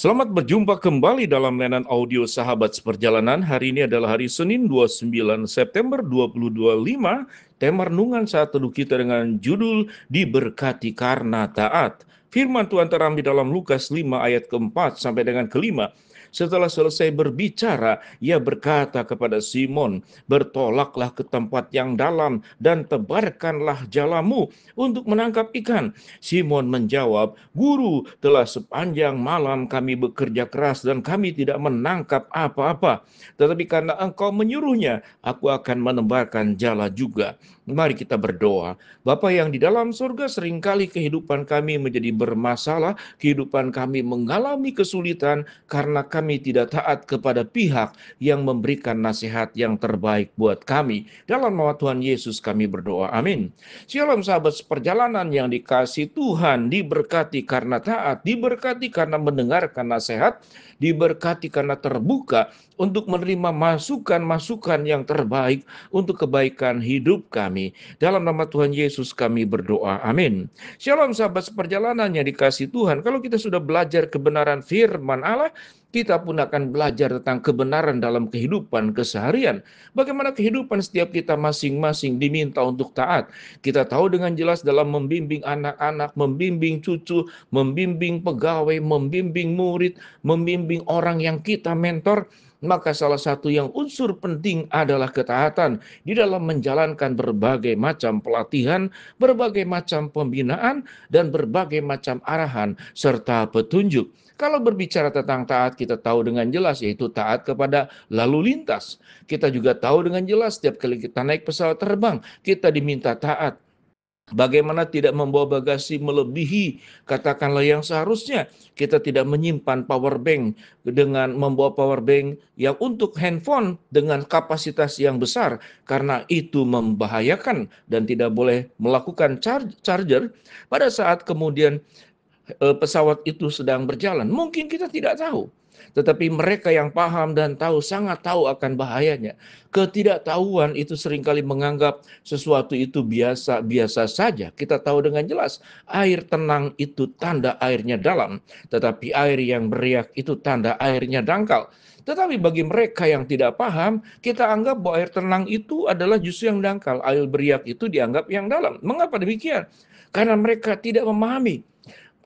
Selamat berjumpa kembali dalam layanan audio Sahabat Seperjalanan. Hari ini adalah hari Senin 29 September 2025. Tema renungan saat teduh kita dengan judul Diberkati Karena Taat. Firman Tuhan terambil dalam Lukas 5 ayat keempat sampai dengan kelima. Setelah selesai berbicara, ia berkata kepada Simon, "Bertolaklah ke tempat yang dalam dan tebarkanlah jalamu untuk menangkap ikan." Simon menjawab, "Guru, telah sepanjang malam kami bekerja keras dan kami tidak menangkap apa-apa. Tetapi karena Engkau menyuruhnya, aku akan menebarkan jala juga." Mari kita berdoa. Bapa yang di dalam surga, seringkali kehidupan kami menjadi bermasalah, kehidupan kami mengalami kesulitan karena kami tidak taat kepada pihak yang memberikan nasihat yang terbaik buat kami. Dalam nama Tuhan Yesus kami berdoa. Amin. Shalom sahabat seperjalanan yang dikasihi Tuhan, diberkati karena taat, diberkati karena mendengarkan nasihat, diberkati karena terbuka untuk menerima masukan-masukan yang terbaik untuk kebaikan hidup kami. Dalam nama Tuhan Yesus kami berdoa. Amin. Shalom sahabat seperjalanan yang dikasihi Tuhan. Kalau kita sudah belajar kebenaran firman Allah, kita pun akan belajar tentang kebenaran dalam kehidupan keseharian. Bagaimana kehidupan setiap kita masing-masing diminta untuk taat. Kita tahu dengan jelas dalam membimbing anak-anak, membimbing cucu, membimbing pegawai, membimbing murid, membimbing orang yang kita mentor, maka salah satu yang unsur penting adalah ketaatan di dalam menjalankan berbagai macam pelatihan, berbagai macam pembinaan, dan berbagai macam arahan serta petunjuk. Kalau berbicara tentang taat, kita tahu dengan jelas yaitu taat kepada lalu lintas. Kita juga tahu dengan jelas setiap kali kita naik pesawat terbang, kita diminta taat. Bagaimana tidak membawa bagasi melebihi katakanlah yang seharusnya. Kita tidak menyimpan power bank dengan membawa power bank yang untuk handphone dengan kapasitas yang besar, karena itu membahayakan dan tidak boleh melakukan charger pada saat kemudian pesawat itu sedang berjalan. Mungkin kita tidak tahu. Tetapi mereka yang paham dan tahu, sangat tahu akan bahayanya. Ketidaktahuan itu seringkali menganggap sesuatu itu biasa-biasa saja. Kita tahu dengan jelas, air tenang itu tanda airnya dalam. Tetapi air yang beriak itu tanda airnya dangkal. Tetapi bagi mereka yang tidak paham, kita anggap bahwa air tenang itu adalah justru yang dangkal. Air beriak itu dianggap yang dalam. Mengapa demikian? Karena mereka tidak memahami.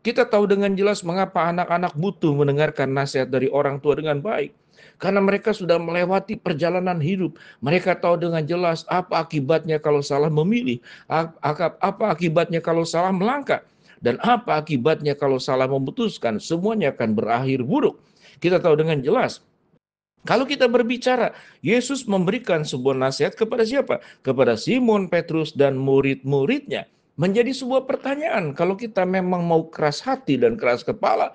Kita tahu dengan jelas mengapa anak-anak butuh mendengarkan nasihat dari orang tua dengan baik. Karena mereka sudah melewati perjalanan hidup. Mereka tahu dengan jelas apa akibatnya kalau salah memilih. Apa akibatnya kalau salah melangkah. Dan apa akibatnya kalau salah memutuskan. Semuanya akan berakhir buruk. Kita tahu dengan jelas. Kalau kita berbicara, Yesus memberikan sebuah nasihat kepada siapa? Kepada Simon Petrus dan murid-muridnya. Menjadi sebuah pertanyaan, kalau kita memang mau keras hati dan keras kepala,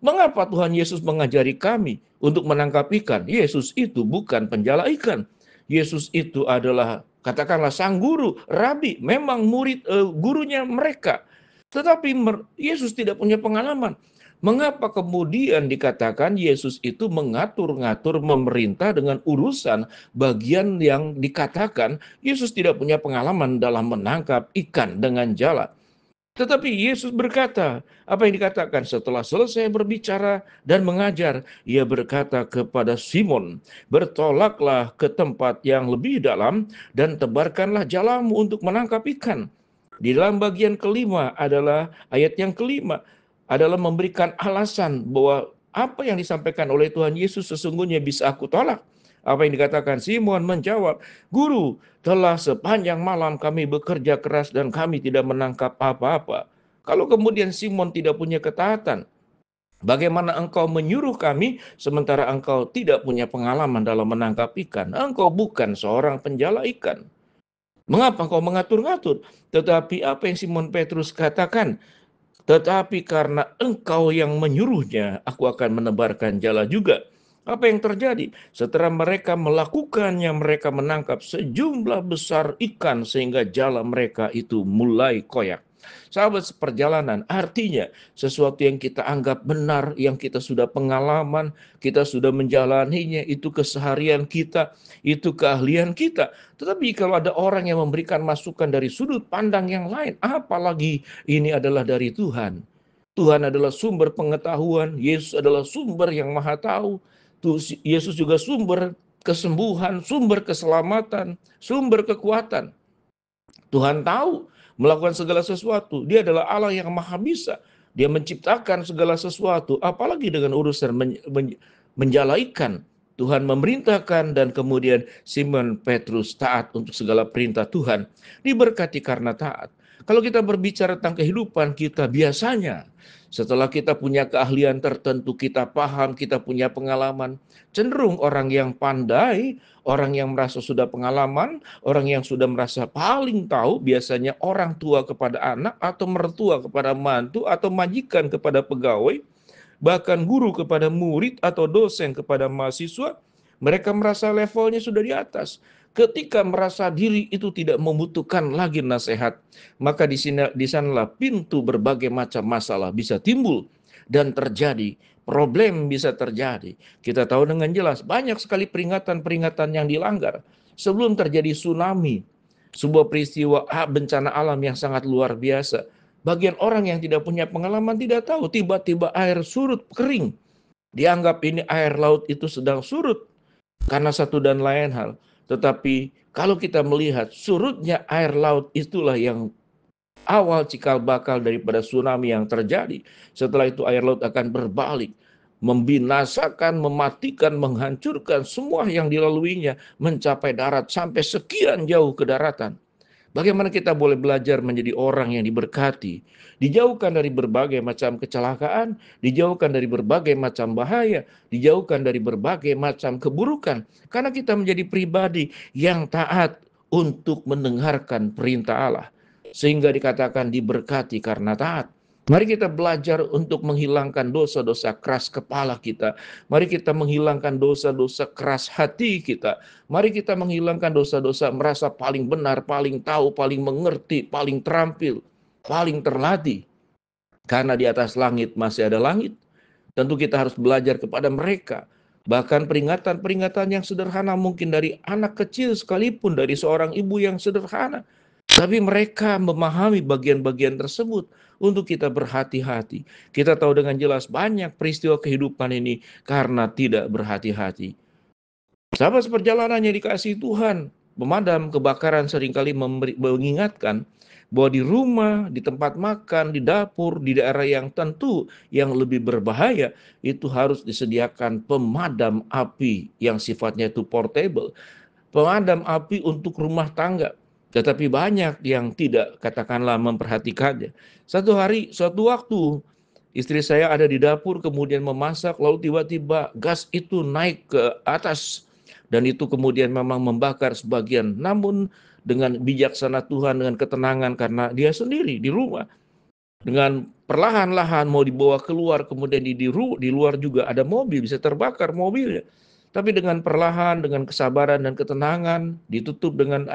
mengapa Tuhan Yesus mengajari kami untuk menangkap ikan? Yesus itu bukan penjala ikan. Yesus itu adalah, katakanlah, sang guru, rabi, memang gurunya mereka. Tetapi Yesus tidak punya pengalaman. Mengapa kemudian dikatakan Yesus itu mengatur-ngatur memerintah dengan urusan bagian yang dikatakan Yesus tidak punya pengalaman dalam menangkap ikan dengan jala. Tetapi Yesus berkata, apa yang dikatakan setelah selesai berbicara dan mengajar, ia berkata kepada Simon, "Bertolaklah ke tempat yang lebih dalam dan tebarkanlah jalamu untuk menangkap ikan." Di dalam bagian kelima adalah ayat yang kelima, adalah memberikan alasan bahwa apa yang disampaikan oleh Tuhan Yesus sesungguhnya bisa aku tolak. Apa yang dikatakan? Simon menjawab, "Guru, telah sepanjang malam kami bekerja keras dan kami tidak menangkap apa-apa." Kalau kemudian Simon tidak punya ketaatan, bagaimana engkau menyuruh kami sementara engkau tidak punya pengalaman dalam menangkap ikan? Engkau bukan seorang penjala ikan. Mengapa engkau mengatur-ngatur? Tetapi apa yang Simon Petrus katakan? Tetapi karena engkau yang menyuruhnya, aku akan menebarkan jala juga. Apa yang terjadi? Setelah mereka melakukannya, mereka menangkap sejumlah besar ikan sehingga jala mereka itu mulai koyak. Sahabat seperjalanan, artinya sesuatu yang kita anggap benar, yang kita sudah pengalaman, kita sudah menjalaninya, itu keseharian kita, itu keahlian kita. Tetapi kalau ada orang yang memberikan masukan dari sudut pandang yang lain, apalagi ini adalah dari Tuhan. Tuhan adalah sumber pengetahuan, Yesus adalah sumber yang maha tahu, Yesus juga sumber kesembuhan, sumber keselamatan, sumber kekuatan. Tuhan tahu melakukan segala sesuatu. Dia adalah Allah yang maha bisa. Dia menciptakan segala sesuatu, apalagi dengan urusan menjalaikan. Tuhan memerintahkan dan kemudian Simon Petrus taat untuk segala perintah Tuhan. Diberkati karena taat. Kalau kita berbicara tentang kehidupan kita, biasanya setelah kita punya keahlian tertentu, kita paham, kita punya pengalaman, cenderung orang yang pandai, orang yang merasa sudah pengalaman, orang yang sudah merasa paling tahu, biasanya orang tua kepada anak, atau mertua kepada mantu, atau majikan kepada pegawai, bahkan guru kepada murid atau dosen kepada mahasiswa, mereka merasa levelnya sudah di atas. Ketika merasa diri itu tidak membutuhkan lagi nasihat, maka di sanalah pintu berbagai macam masalah bisa timbul dan terjadi. Problem bisa terjadi. Kita tahu dengan jelas banyak sekali peringatan-peringatan yang dilanggar sebelum terjadi tsunami, sebuah peristiwa bencana alam yang sangat luar biasa. Bagian orang yang tidak punya pengalaman tidak tahu, tiba-tiba air surut kering. Dianggap ini air laut itu sedang surut karena satu dan lain hal. Tetapi kalau kita melihat surutnya air laut itulah yang awal cikal bakal daripada tsunami yang terjadi. Setelah itu air laut akan berbalik, membinasakan, mematikan, menghancurkan semua yang dilaluinya, mencapai darat sampai sekian jauh ke daratan. Bagaimana kita boleh belajar menjadi orang yang diberkati, dijauhkan dari berbagai macam kecelakaan, dijauhkan dari berbagai macam bahaya, dijauhkan dari berbagai macam keburukan, karena kita menjadi pribadi yang taat untuk mendengarkan perintah Allah, sehingga dikatakan diberkati karena taat. Mari kita belajar untuk menghilangkan dosa-dosa keras kepala kita. Mari kita menghilangkan dosa-dosa keras hati kita. Mari kita menghilangkan dosa-dosa merasa paling benar, paling tahu, paling mengerti, paling terampil, paling terlatih. Karena di atas langit masih ada langit. Tentu kita harus belajar kepada mereka. Bahkan peringatan-peringatan yang sederhana mungkin dari anak kecil sekalipun, dari seorang ibu yang sederhana. Tapi mereka memahami bagian-bagian tersebut untuk kita berhati-hati. Kita tahu dengan jelas banyak peristiwa kehidupan ini karena tidak berhati-hati. Sahabat seperjalanan yang dikasihi Tuhan, pemadam kebakaran seringkali mengingatkan bahwa di rumah, di tempat makan, di dapur, di daerah yang tentu yang lebih berbahaya, itu harus disediakan pemadam api yang sifatnya itu portable. Pemadam api untuk rumah tangga. Tetapi banyak yang tidak, katakanlah, memperhatikannya. Suatu waktu, istri saya ada di dapur, kemudian memasak, lalu tiba-tiba gas itu naik ke atas. Dan itu kemudian memang membakar sebagian. Namun dengan bijaksana Tuhan, dengan ketenangan, karena dia sendiri di rumah. Dengan perlahan-lahan mau dibawa keluar, kemudian di luar juga ada mobil, bisa terbakar mobilnya. Tapi dengan perlahan, dengan kesabaran dan ketenangan, ditutup dengan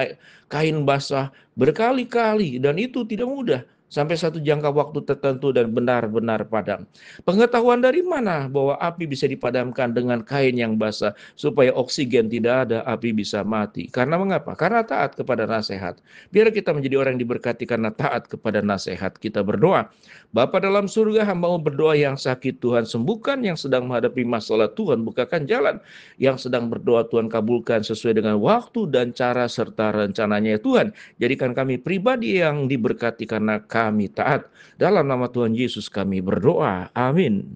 kain basah berkali-kali, dan itu tidak mudah. Sampai satu jangka waktu tertentu dan benar-benar padam. Pengetahuan dari mana bahwa api bisa dipadamkan dengan kain yang basah, supaya oksigen tidak ada, api bisa mati. Karena mengapa? Karena taat kepada nasihat. Biar kita menjadi orang yang diberkati karena taat kepada nasihat. Kita berdoa. Bapa dalam surga, hamba-Mu berdoa yang sakit Tuhan sembuhkan, yang sedang menghadapi masalah Tuhan bukakan jalan, yang sedang berdoa Tuhan kabulkan sesuai dengan waktu dan cara serta rencananya ya Tuhan. Jadikan kami pribadi yang diberkati karena kami taat. Dalam nama Tuhan Yesus kami berdoa. Amin.